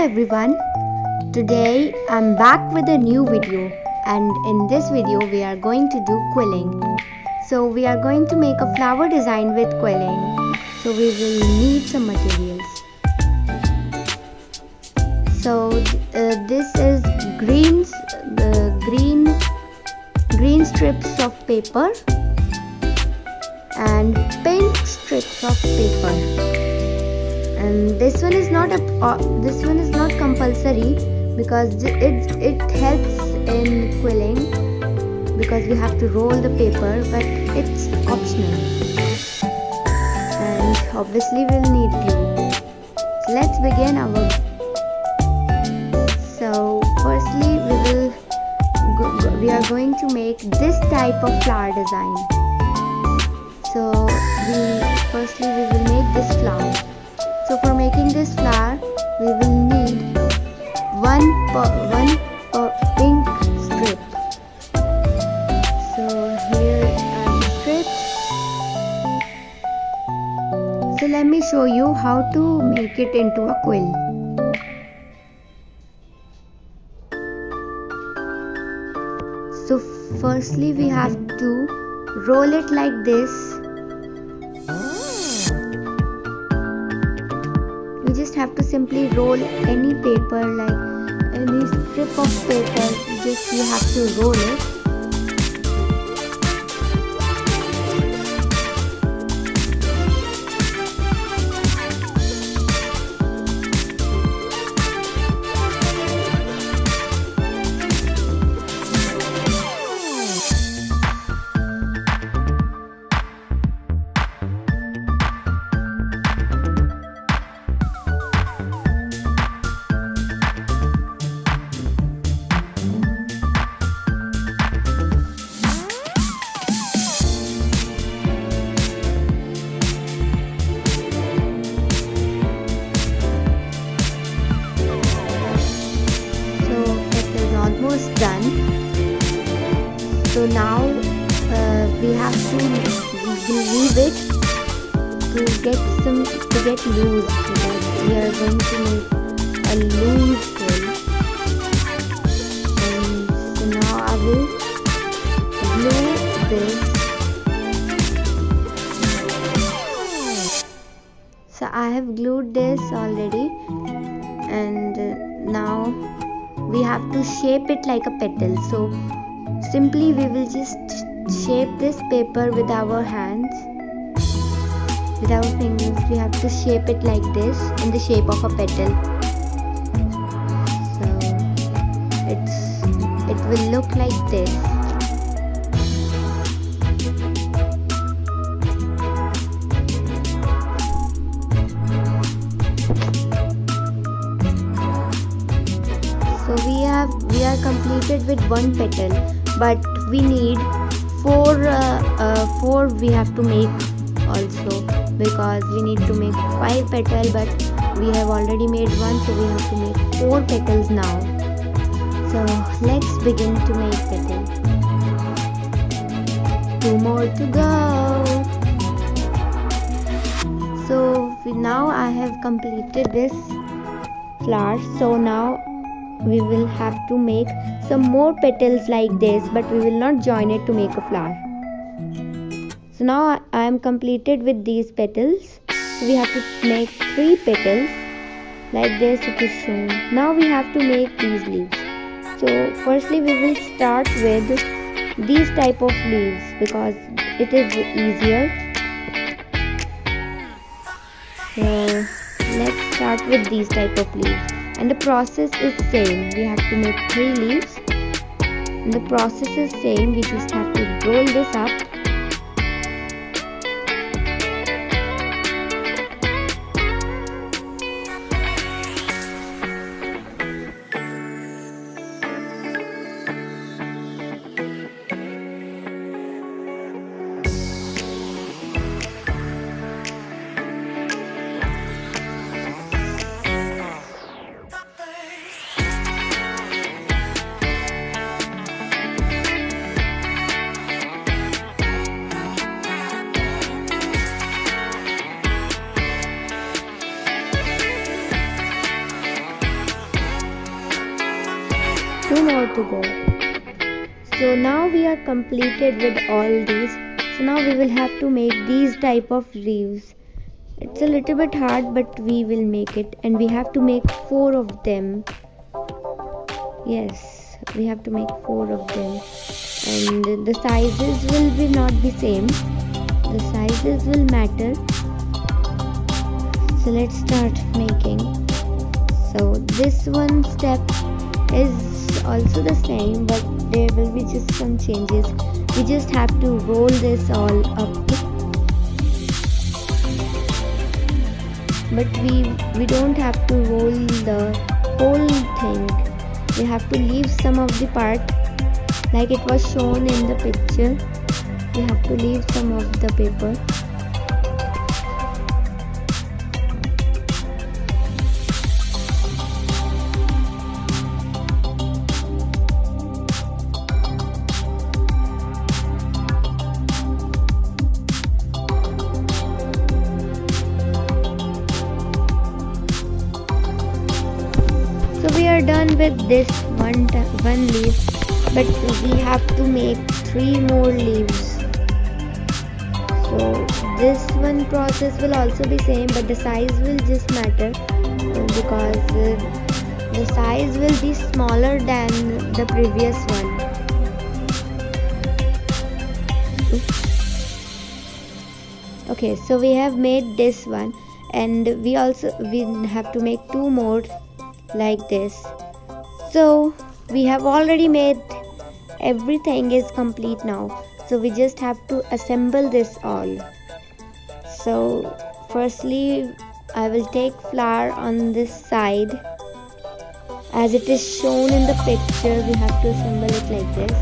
everyone, today I'm back with a new video, and in this video we are going to do quilling. So we are going to make a flower design with quilling. So we will need some materials. So this is green strips of paper and pink strips of paper. And this one is not compulsory because it helps in quilling because we have to roll the paper, but it's optional. And obviously we'll need glue. So let's begin our. So firstly we are going to make this type of flower design. So firstly we will make this flower. So for making this flower, we will need one pink strip. So here are the strips. So let me show you how to make it into a quill. So firstly we have to roll it like this. You just have to simply roll any paper, like any strip of paper, you have to roll it. Almost done. So now we have to leave it to get loose, because we are going to make a loose quill. And so now I will glue this. So I have glued this already, and now we have to shape it like a petal. So simply we will just shape this paper with our hands, with our fingers. We have to shape it like this in the shape of a petal. So it will look like this. So we are completed with one petal, but we need four we have to make also, because we need to make 5 petals, but we have already made one, so we have to make 4 petals now. So let's begin to make petals. 2 more to go. So now I have completed this flower. So now we will have to make some more petals like this, but we will not join it to make a flower. So now I am completed with these petals. So we have to make 3 petals like this. It is shown. Now we have to make these leaves. So firstly we will start with these type of leaves because it is easier. So let's start with these type of leaves. And the process is same. We have to make 3 leaves. And the process is same. We just have to roll this up. 2 more to go. So now we are completed with all these. So now we will have to make these type of leaves. It's a little bit hard, but we will make it, and we have to make 4 of them. Yes, we have to make 4 of them, and the sizes will be not the same. The sizes will matter. So let's start making. So this one step is also the same, but there will be just some changes. We just have to roll this all up, but we don't have to roll the whole thing. We have to leave some of the part, like it was shown in the picture. We have to leave some of the paper. So we are done with this one leaf, but we have to make 3 more leaves. So this one process will also be same, but the size will just matter, because the size will be smaller than the previous one. Okay, so we have made this one, and we have to make 2 more like this. So we have already made, everything is complete now. So we just have to assemble this all. So firstly, I will take flower on this side. As it is shown in the picture, we have to assemble it like this.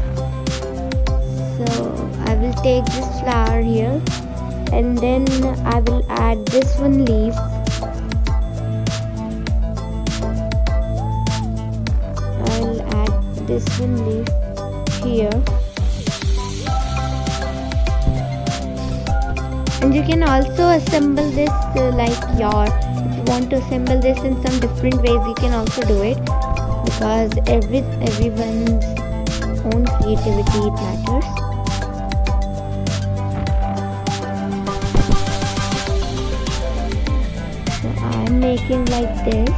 So I will take this flower here, and then I will add this one leaf. I'll add this one leaf here. And you can also assemble this like if you want to assemble this in some different ways, you can also do it, because everyone's own creativity, it matters. So I'm making like this.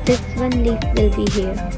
This one leaf will be here.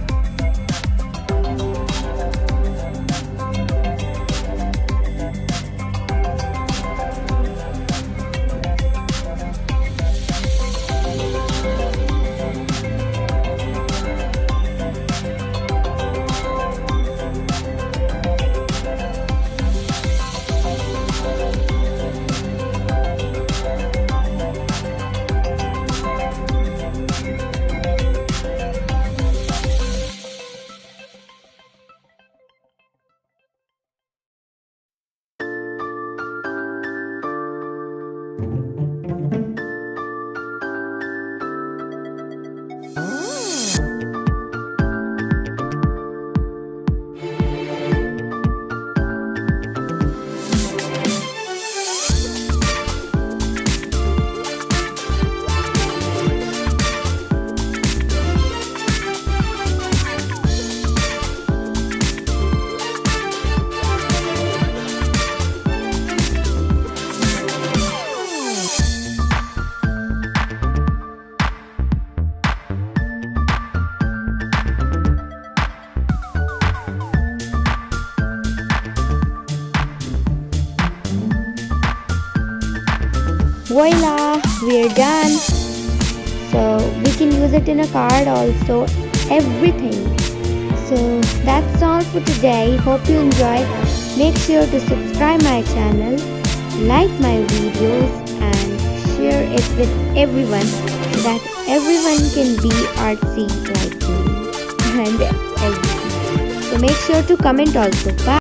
Voila, we're done. So we can use it in a card also, everything. So that's all for today. Hope you enjoyed. Make sure to subscribe my channel, like my videos, and share it with everyone, so that everyone can be artsy like me and everything. So make sure to comment also. Bye.